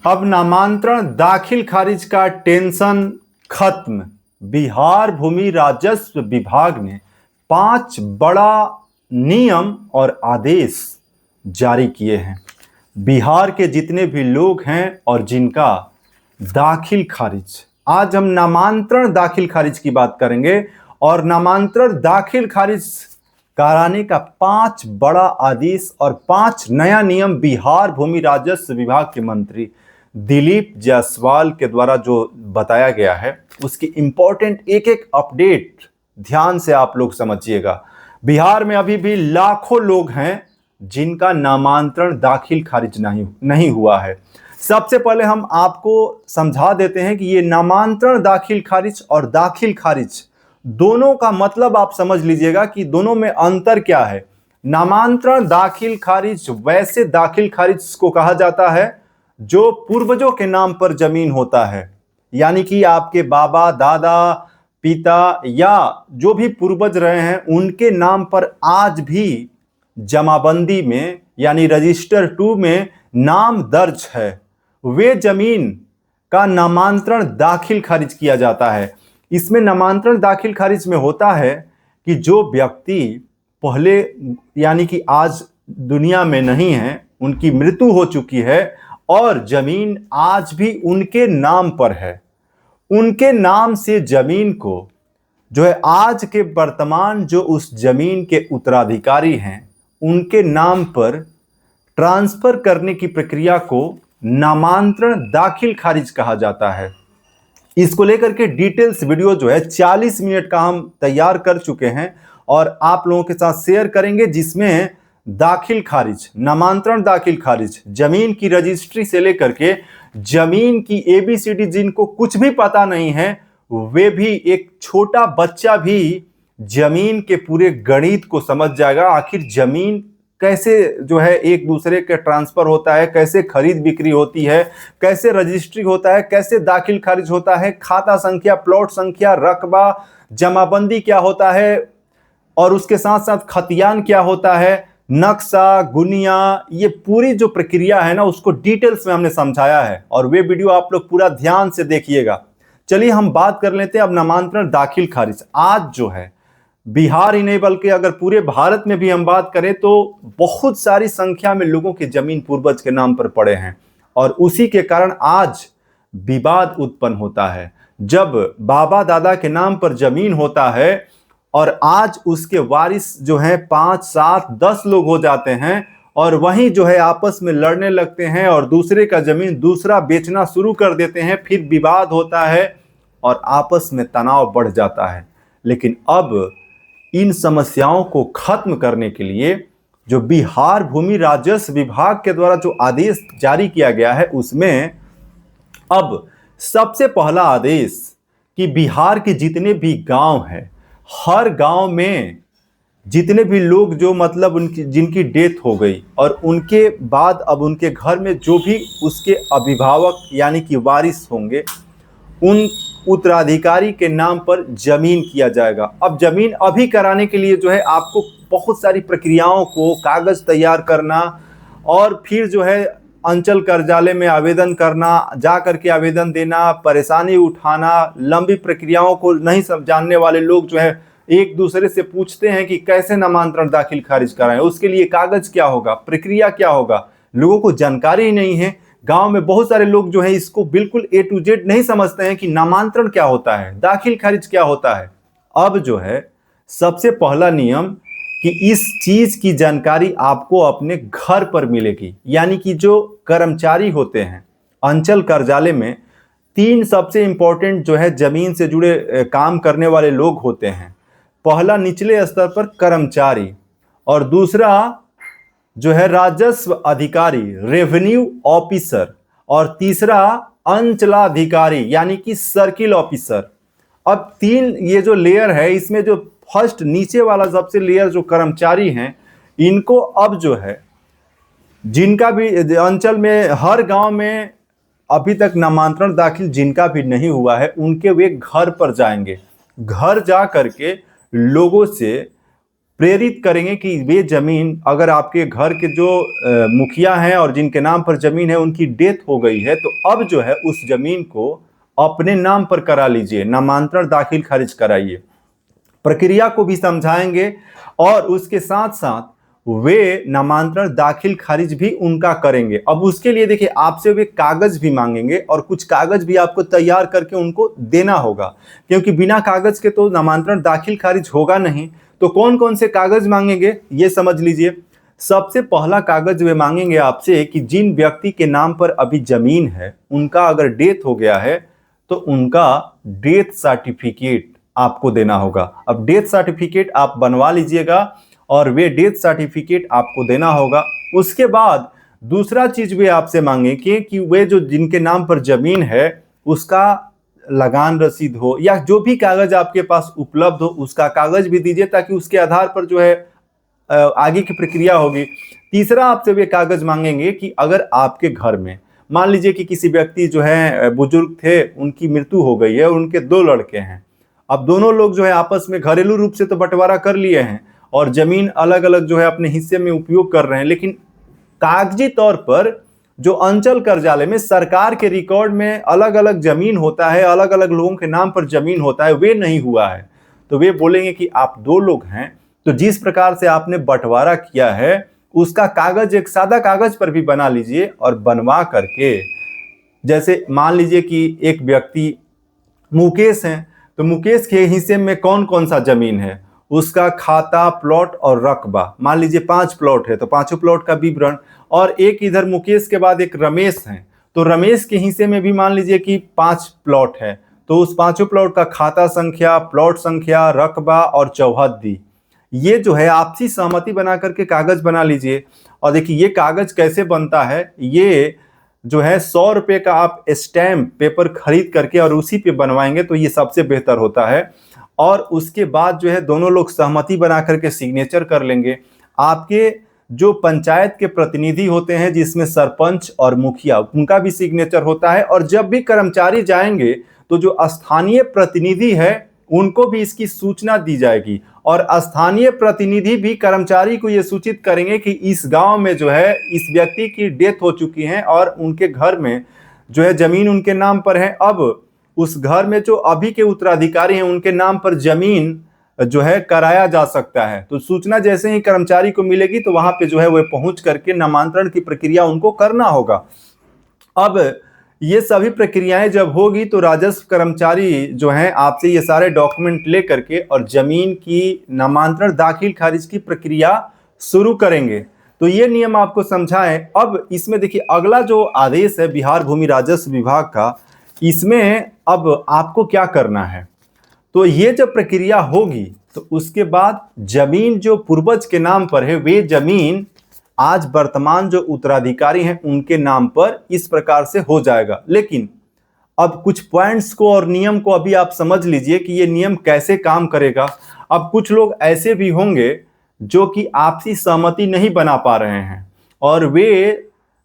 अब नामांतरण दाखिल खारिज का टेंशन खत्म। बिहार भूमि राजस्व विभाग ने 5 बड़ा नियम और आदेश जारी किए हैं। बिहार के जितने भी लोग हैं और जिनका दाखिल खारिज, आज हम नामांतरण दाखिल खारिज की बात करेंगे और नामांतरण दाखिल खारिज कराने का 5 बड़ा आदेश और 5 नया नियम बिहार भूमि राजस्व विभाग के मंत्री दिलीप जायसवाल के द्वारा जो बताया गया है, उसकी इंपॉर्टेंट एक एक अपडेट ध्यान से आप लोग समझिएगा। बिहार में अभी भी लाखों लोग हैं जिनका नामांतरण दाखिल खारिज नहीं हुआ है। सबसे पहले हम आपको समझा देते हैं कि ये नामांतरण दाखिल खारिज और दाखिल खारिज दोनों का मतलब आप समझ लीजिएगा कि दोनों में अंतर क्या है। नामांतरण दाखिल खारिज वैसे दाखिल खारिज को कहा जाता है जो पूर्वजों के नाम पर जमीन होता है, यानी कि आपके बाबा दादा पिता या जो भी पूर्वज रहे हैं उनके नाम पर आज भी जमाबंदी में यानी रजिस्टर 2 में नाम दर्ज है, वे जमीन का नामांतरण दाखिल खारिज किया जाता है। इसमें नामांतरण दाखिल खारिज में होता है कि जो व्यक्ति पहले यानी कि आज दुनिया में नहीं है, उनकी मृत्यु हो चुकी है और जमीन आज भी उनके नाम पर है, उनके नाम से जमीन को जो है आज के वर्तमान जो उस जमीन के उत्तराधिकारी हैं उनके नाम पर ट्रांसफर करने की प्रक्रिया को नामांतरण दाखिल खारिज कहा जाता है। इसको लेकर के डिटेल्स वीडियो जो है 40 मिनट का हम तैयार कर चुके हैं और आप लोगों के साथ शेयर करेंगे, जिसमें दाखिल खारिज, नामांतरण दाखिल खारिज, जमीन की रजिस्ट्री से लेकर के जमीन की ABCD जिनको कुछ भी पता नहीं है वे भी, एक छोटा बच्चा भी जमीन के पूरे गणित को समझ जाएगा। आखिर जमीन कैसे जो है एक दूसरे के ट्रांसफर होता है, कैसे खरीद बिक्री होती है, कैसे रजिस्ट्री होता है, कैसे दाखिल खारिज होता है, खाता संख्या, प्लॉट संख्या, रकबा, जमाबंदी क्या होता है और उसके साथ साथ खतियान क्या होता है, नक्शा, गुनिया, ये पूरी जो प्रक्रिया है ना उसको डिटेल्स में हमने समझाया है और वे वीडियो आप लोग पूरा ध्यान से देखिएगा। चलिए हम बात कर लेते हैं अब नामांतरण दाखिल खारिज। आज जो है बिहार ही नहीं बल्कि अगर पूरे भारत में भी हम बात करें तो बहुत सारी संख्या में लोगों की जमीन पूर्वज के नाम पर पड़े हैं और उसी के कारण आज विवाद उत्पन्न होता है। जब बाबा दादा के नाम पर जमीन होता है और आज उसके वारिस जो हैं 5, 7, 10 लोग हो जाते हैं और वहीं जो है आपस में लड़ने लगते हैं और दूसरे का जमीन दूसरा बेचना शुरू कर देते हैं, फिर विवाद होता है और आपस में तनाव बढ़ जाता है। लेकिन अब इन समस्याओं को खत्म करने के लिए जो बिहार भूमि राजस्व विभाग के द्वारा जो आदेश जारी किया गया है उसमें अब सबसे पहला आदेश कि बिहार के जितने भी गांव हैं, हर गांव में जितने भी लोग जो मतलब उनकी जिनकी डेथ हो गई और उनके बाद अब उनके घर में जो भी उसके अभिभावक यानी कि वारिस होंगे उन उत्तराधिकारी के नाम पर जमीन किया जाएगा। अब जमीन अभी कराने के लिए जो है आपको बहुत सारी प्रक्रियाओं को कागज तैयार करना और फिर जो है अंचल कार्यालय में आवेदन करना, जा करके आवेदन देना, परेशानी उठाना, लंबी प्रक्रियाओं को नहीं सब जानने वाले लोग जो है एक दूसरे से पूछते हैं कि कैसे नामांतरण दाखिल खारिज कराएं, उसके लिए कागज क्या होगा, प्रक्रिया क्या होगा, लोगों को जानकारी ही नहीं है। गांव में बहुत सारे लोग जो है इसको बिल्कुल A to Z नहीं समझते हैं कि नामांतरण क्या होता है, दाखिल खारिज क्या होता है। अब जो है सबसे पहला नियम कि इस चीज की जानकारी आपको अपने घर पर मिलेगी, यानी कि जो कर्मचारी होते हैं अंचल कार्यालय में 3 सबसे इंपॉर्टेंट जो है जमीन से जुड़े काम करने वाले लोग होते हैं। पहला निचले स्तर पर कर्मचारी और दूसरा जो है राजस्व अधिकारी, रेवेन्यू ऑफिसर और तीसरा अंचलाधिकारी यानी कि सर्किल ऑफिसर। अब 3 ये जो लेयर है इसमें जो फर्स्ट नीचे वाला सबसे लेयर जो कर्मचारी हैं इनको अब जो है जिनका भी अंचल में हर गांव में अभी तक नामांतरण दाखिल जिनका भी नहीं हुआ है उनके वे घर पर जाएंगे, घर जा करके लोगों से प्रेरित करेंगे कि वे जमीन, अगर आपके घर के जो मुखिया हैं और जिनके नाम पर जमीन है उनकी डेथ हो गई है, तो अब जो है उस जमीन को अपने नाम पर करा लीजिए, नामांतरण दाखिल खारिज कराइए। प्रक्रिया को भी समझाएंगे और उसके साथ साथ वे नामांतरण दाखिल खारिज भी उनका करेंगे। अब उसके लिए देखिए आपसे वे कागज भी मांगेंगे और कुछ कागज भी आपको तैयार करके उनको देना होगा, क्योंकि बिना कागज के तो नामांतरण दाखिल खारिज होगा नहीं। तो कौन कौन से कागज मांगेंगे ये समझ लीजिए। सबसे पहला कागज वे मांगेंगे आपसे कि जिन व्यक्ति के नाम पर अभी जमीन है उनका अगर डेथ हो गया है तो उनका डेथ सर्टिफिकेट आपको देना होगा। अब डेथ सर्टिफिकेट आप बनवा लीजिएगा और वे डेथ सर्टिफिकेट आपको देना होगा। उसके बाद दूसरा चीज वे आपसे मांगेंगे कि वे जो जिनके नाम पर जमीन है उसका लगान रसीद हो या जो भी कागज आपके पास उपलब्ध हो उसका कागज भी दीजिए, ताकि उसके आधार पर जो है आगे की प्रक्रिया होगी। तीसरा आपसे वे कागज मांगेंगे कि अगर आपके घर में मान लीजिए कि किसी व्यक्ति जो है बुजुर्ग थे, उनकी मृत्यु हो गई है, उनके 2 लड़के हैं। अब दोनों लोग जो है आपस में घरेलू रूप से तो बंटवारा कर लिए हैं और जमीन अलग अलग जो है अपने हिस्से में उपयोग कर रहे हैं, लेकिन कागजी तौर पर जो अंचल कार्यालय में सरकार के रिकॉर्ड में अलग अलग जमीन होता है, अलग अलग लोगों के नाम पर जमीन होता है, वे नहीं हुआ है। तो वे बोलेंगे कि आप 2 लोग हैं, तो जिस प्रकार से आपने बंटवारा किया है उसका कागज एक सादा कागज पर भी बना लीजिए और बनवा करके, जैसे मान लीजिए कि एक व्यक्ति मुकेश हैं, तो मुकेश के हिस्से में कौन कौन सा जमीन है, उसका खाता, प्लॉट और रकबा, मान लीजिए 5 प्लॉट है तो 5 प्लॉट का विवरण। और एक इधर मुकेश के बाद एक रमेश है, तो रमेश के हिस्से में भी मान लीजिए कि 5 प्लॉट है, तो उस 5 प्लॉट का खाता संख्या, प्लॉट संख्या, रकबा और चौहद्दी, ये जो है आपसी सहमति बना करके कागज बना लीजिए। और देखिए ये कागज कैसे बनता है, ये जो है 100 रुपये का आप स्टैम्प पेपर खरीद करके और उसी पे बनवाएंगे तो ये सबसे बेहतर होता है। और उसके बाद जो है दोनों लोग सहमति बना करके सिग्नेचर कर लेंगे। आपके जो पंचायत के प्रतिनिधि होते हैं जिसमें सरपंच और मुखिया, उनका भी सिग्नेचर होता है। और जब भी कर्मचारी जाएंगे तो जो स्थानीय प्रतिनिधि है उनको भी इसकी सूचना दी जाएगी और स्थानीय प्रतिनिधि भी कर्मचारी को यह सूचित करेंगे कि इस गांव में जो है इस व्यक्ति की डेथ हो चुकी है और उनके घर में जो है जमीन उनके नाम पर है। अब उस घर में जो अभी के उत्तराधिकारी हैं उनके नाम पर जमीन जो है कराया जा सकता है। तो सूचना जैसे ही कर्मचारी को मिलेगी तो वहां पे जो है वह पहुंच करके नामांतरण की प्रक्रिया उनको करना होगा। अब ये सभी प्रक्रियाएं जब होगी तो राजस्व कर्मचारी जो हैं आपसे ये सारे डॉक्यूमेंट ले करके और जमीन की नामांतरण दाखिल खारिज की प्रक्रिया शुरू करेंगे। तो ये नियम आपको समझाएं। अब इसमें देखिए अगला जो आदेश है बिहार भूमि राजस्व विभाग का, इसमें अब आपको क्या करना है, तो ये जब प्रक्रिया होगी तो उसके बाद जमीन जो पूर्वज के नाम पर है वे जमीन आज वर्तमान जो उत्तराधिकारी हैं उनके नाम पर इस प्रकार से हो जाएगा। लेकिन अब कुछ पॉइंट्स को और नियम को अभी आप समझ लीजिए कि ये नियम कैसे काम करेगा। अब कुछ लोग ऐसे भी होंगे जो कि आपसी सहमति नहीं बना पा रहे हैं और वे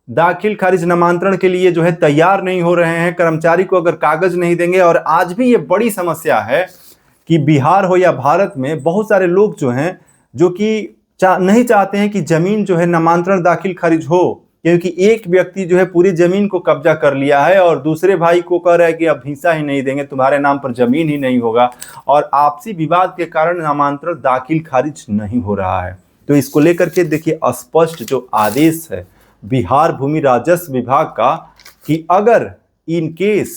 दाखिल खारिज नामांतरण के लिए जो है तैयार नहीं हो रहे हैं, कर्मचारी को अगर कागज नहीं देंगे। और आज भी ये बड़ी समस्या है कि बिहार हो या भारत में बहुत सारे लोग जो हैं जो कि नहीं चाहते हैं कि जमीन जो है नामांतरण दाखिल खारिज हो, क्योंकि एक व्यक्ति जो है पूरी जमीन को कब्जा कर लिया है और दूसरे भाई को कह रहा है कि अब हिस्सा ही नहीं देंगे, तुम्हारे नाम पर जमीन ही नहीं होगा, और आपसी विवाद के कारण नामांतरण दाखिल खारिज नहीं हो रहा है। तो इसको लेकर के देखिए स्पष्ट जो आदेश है बिहार भूमि राजस्व विभाग का कि अगर इन केस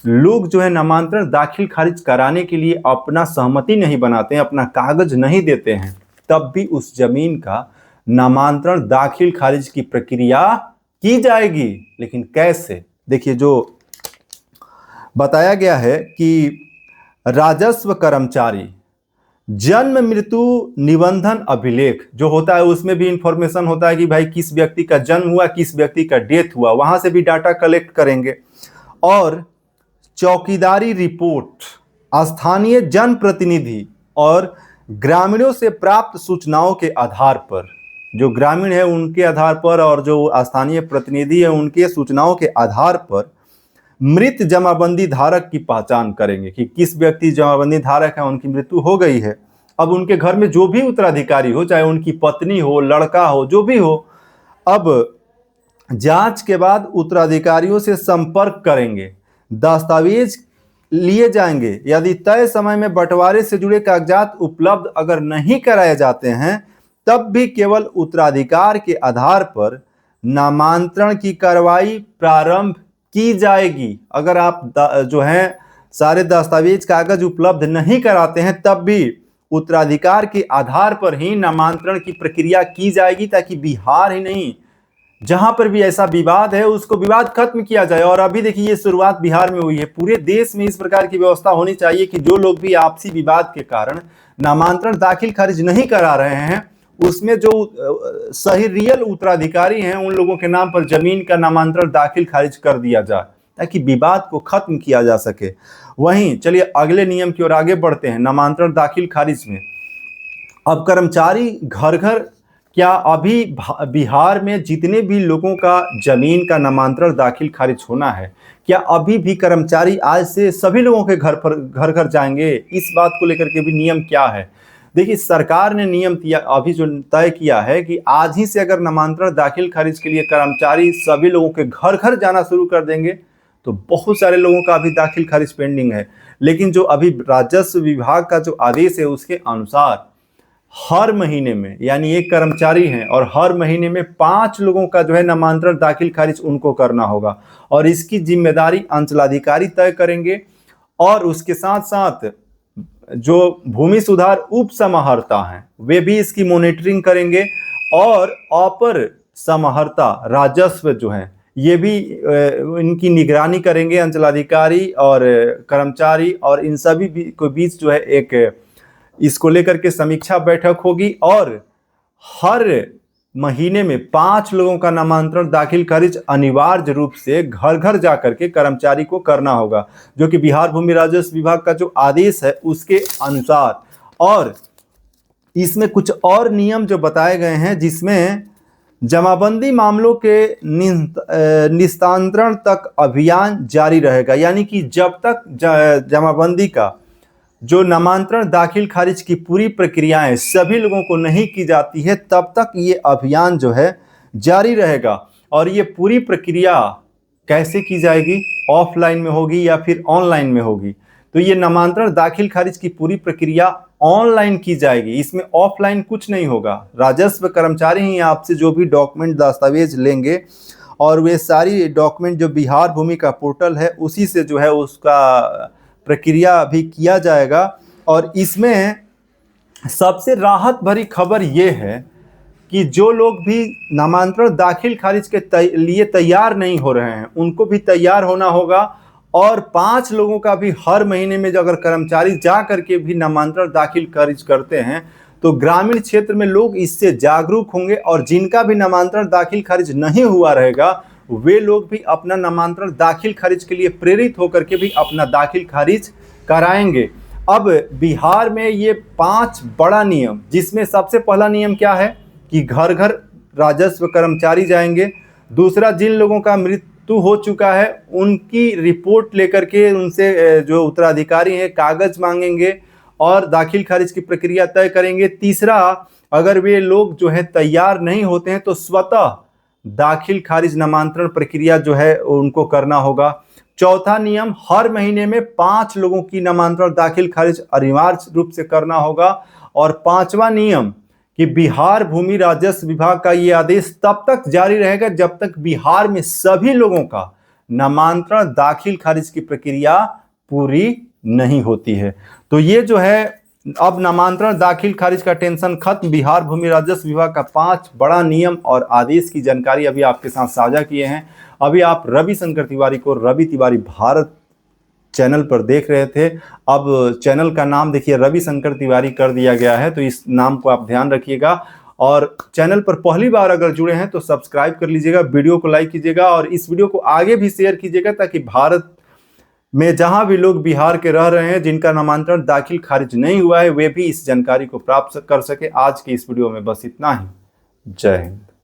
लोग जो है नामांतरण दाखिल खारिज कराने के लिए अपना सहमति नहीं बनाते हैं, अपना कागज नहीं देते हैं, तब भी उस जमीन का नामांतरण दाखिल खारिज की प्रक्रिया की जाएगी। लेकिन कैसे, देखिए जो बताया गया है कि राजस्व कर्मचारी जन्म मृत्यु निबंधन अभिलेख जो होता है उसमें भी इंफॉर्मेशन होता है कि भाई किस व्यक्ति का जन्म हुआ, किस व्यक्ति का डेथ हुआ, वहां से भी डाटा कलेक्ट करेंगे। और चौकीदारी रिपोर्ट स्थानीय जनप्रतिनिधि और ग्रामीणों से प्राप्त सूचनाओं के आधार पर, जो ग्रामीण है उनके आधार पर और जो स्थानीय प्रतिनिधि है उनके सूचनाओं के आधार पर मृत जमाबंदी धारक की पहचान करेंगे कि किस व्यक्ति जमाबंदी धारक है, उनकी मृत्यु हो गई है। अब उनके घर में जो भी उत्तराधिकारी हो, चाहे उनकी पत्नी हो, लड़का हो, जो भी हो, अब जांच के बाद उत्तराधिकारियों से संपर्क करेंगे, दस्तावेज लिए जाएंगे। यदि तय समय में बंटवारे से जुड़े कागजात उपलब्ध अगर नहीं कराए जाते हैं, तब भी केवल उत्तराधिकार के आधार पर नामांतरण की कार्रवाई प्रारंभ की जाएगी। अगर आप जो है सारे दस्तावेज कागज उपलब्ध नहीं कराते हैं, तब भी उत्तराधिकार के आधार पर ही नामांतरण की प्रक्रिया की जाएगी, ताकि बिहार ही नहीं, जहां पर भी ऐसा विवाद है उसको विवाद खत्म किया जाए। और अभी देखिए, ये शुरुआत बिहार में हुई है। पूरे देश में इस प्रकार की व्यवस्था होनी चाहिए कि जो लोग भी आपसी विवाद के कारण नामांतरण दाखिल खारिज नहीं करा रहे हैं, उसमें जो सही रियल उत्तराधिकारी हैं, उन लोगों के नाम पर जमीन का नामांतरण दाखिल खारिज कर दिया जाए, ताकि विवाद को खत्म किया जा सके। वहीं चलिए अगले नियम की ओर आगे बढ़ते हैं, नामांतरण दाखिल खारिज में। अब कर्मचारी घर घर, क्या अभी बिहार में जितने भी लोगों का जमीन का नामांतरण दाखिल खारिज होना है, क्या अभी भी कर्मचारी आज से सभी लोगों के घर घर जाएंगे? इस बात को लेकर के भी नियम क्या है? देखिए, सरकार ने नियम अभी जो तय किया है कि आज ही से अगर नामांतरण दाखिल खारिज के लिए कर्मचारी सभी लोगों के घर घर जाना शुरू कर देंगे, तो बहुत सारे लोगों का अभी दाखिल खारिज पेंडिंग है। लेकिन जो अभी राजस्व विभाग का जो आदेश है, उसके अनुसार हर महीने में, यानी एक कर्मचारी हैं और हर महीने में 5 लोगों का जो है नामांतरण दाखिल खारिज उनको करना होगा, और इसकी जिम्मेदारी अंचलाधिकारी तय करेंगे। और उसके साथ साथ जो भूमि सुधार उप समाहर्ता हैं, वे भी इसकी मॉनिटरिंग करेंगे। और अपर समाहर्ता राजस्व जो है, ये भी इनकी निगरानी करेंगे, अंचलाधिकारी और कर्मचारी, और इन सभी के बीच जो है एक इसको लेकर के समीक्षा बैठक होगी। और हर महीने में 5 लोगों का नामांतरण दाखिल खारिज अनिवार्य रूप से घर घर जाकर के कर्मचारी को करना होगा, जो कि बिहार भूमि राजस्व विभाग का जो आदेश है उसके अनुसार। और इसमें कुछ और नियम जो बताए गए हैं, जिसमें जमाबंदी मामलों के निस्तारण तक अभियान जारी रहेगा। यानी कि जब तक जमाबंदी का जो नामांतरण दाखिल खारिज की पूरी प्रक्रियाएं सभी लोगों को नहीं की जाती है, तब तक ये अभियान जो है जारी रहेगा। और ये पूरी प्रक्रिया कैसे की जाएगी? ऑफलाइन में होगी या फिर ऑनलाइन में होगी? तो ये नामांतरण दाखिल खारिज की पूरी प्रक्रिया ऑनलाइन की जाएगी, इसमें ऑफलाइन कुछ नहीं होगा। राजस्व कर्मचारी ही आपसे जो भी डॉक्यूमेंट दस्तावेज लेंगे, और वे सारी डॉक्यूमेंट जो बिहार भूमि का पोर्टल है उसी से जो है उसका प्रक्रिया भी किया जाएगा। और इसमें सबसे राहत भरी खबर ये है कि जो लोग भी नामांतरण दाखिल खारिज के लिए तैयार नहीं हो रहे हैं, उनको भी तैयार होना होगा। और 5 लोगों का भी हर महीने में जो अगर कर्मचारी जा करके भी नामांतरण दाखिल खारिज करते हैं, तो ग्रामीण क्षेत्र में लोग इससे जागरूक होंगे। और जिनका भी नामांतरण दाखिल खारिज नहीं हुआ रहेगा, वे लोग भी अपना नामांतरण दाखिल खारिज के लिए प्रेरित होकर के भी अपना दाखिल खारिज कराएंगे। अब बिहार में ये 5 बड़ा नियम, जिसमें सबसे पहला नियम क्या है कि घर घर राजस्व कर्मचारी जाएंगे। दूसरा, जिन लोगों का मृत्यु हो चुका है उनकी रिपोर्ट लेकर के उनसे जो उत्तराधिकारी हैं कागज मांगेंगे और दाखिल खारिज की प्रक्रिया तय करेंगे। तीसरा, अगर वे लोग जो है तैयार नहीं होते हैं, तो स्वतः दाखिल खारिज नामांतरण प्रक्रिया जो है उनको करना होगा। चौथा नियम, हर महीने में 5 लोगों की नामांतरण दाखिल खारिज अनिवार्य रूप से करना होगा। और 5वां नियम कि बिहार भूमि राजस्व विभाग का ये आदेश तब तक जारी रहेगा जब तक बिहार में सभी लोगों का नामांतरण दाखिल खारिज की प्रक्रिया पूरी नहीं होती है। तो ये जो है, अब नामांतरण दाखिल खारिज का टेंशन खत्म। बिहार भूमि राजस्व विभाग का 5 बड़ा नियम और आदेश की जानकारी अभी आपके साथ साझा किए हैं। अभी आप रविशंकर तिवारी को रवि तिवारी भारत चैनल पर देख रहे थे। अब चैनल का नाम देखिए रविशंकर तिवारी कर दिया गया है, तो इस नाम को आप ध्यान रखिएगा। और चैनल पर पहली बार अगर जुड़े हैं तो सब्सक्राइब कर लीजिएगा, वीडियो को लाइक कीजिएगा और इस वीडियो को आगे भी शेयर कीजिएगा, ताकि भारत में जहां भी लोग बिहार के रह रहे हैं जिनका नामांतरण दाखिल खारिज नहीं हुआ है, वे भी इस जानकारी को प्राप्त कर सके। आज के इस वीडियो में बस इतना ही। जय हिंद।